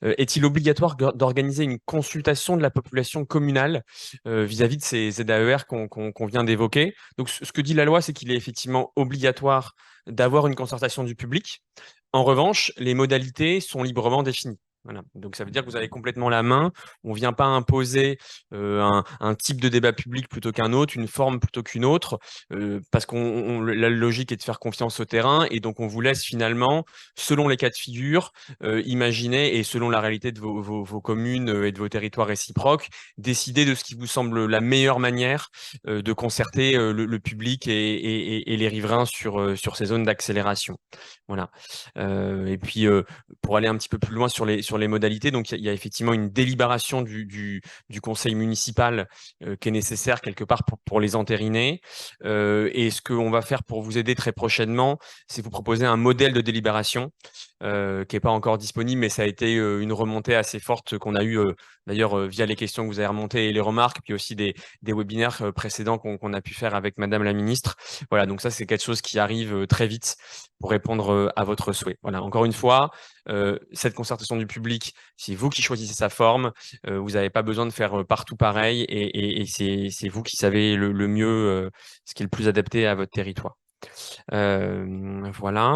Est-il obligatoire d'organiser une consultation de la population communale vis-à-vis de ces ZAER qu'on vient d'évoquer? Donc, ce que dit la loi, c'est qu'il est effectivement obligatoire d'avoir une concertation du public. En revanche, les modalités sont librement définies. Voilà. Donc, ça veut dire que vous avez complètement la main. On ne vient pas imposer un type de débat public plutôt qu'un autre, une forme plutôt qu'une autre, parce que la logique est de faire confiance au terrain. Et donc, on vous laisse finalement, selon les cas de figure, imaginer, et selon la réalité de vos communes et de vos territoires réciproques, décider de ce qui vous semble la meilleure manière de concerter le public et les riverains sur ces zones d'accélération. Voilà. Et puis, pour aller un petit peu plus loin sur les modalités, donc il y a effectivement une délibération du conseil municipal qui est nécessaire quelque part pour les entériner. Et ce qu'on va faire pour vous aider très prochainement, c'est vous proposer un modèle de délibération qui n'est pas encore disponible, mais ça a été une remontée assez forte qu'on a eue d'ailleurs via les questions que vous avez remontées et les remarques, puis aussi des webinaires précédents qu'on a pu faire avec Madame la Ministre. Voilà, donc ça, c'est quelque chose qui arrive très vite pour répondre à votre souhait. Voilà, encore une fois, cette concertation du public, c'est vous qui choisissez sa forme. Vous n'avez pas besoin de faire partout pareil et c'est vous qui savez le mieux ce qui est le plus adapté à votre territoire. Voilà.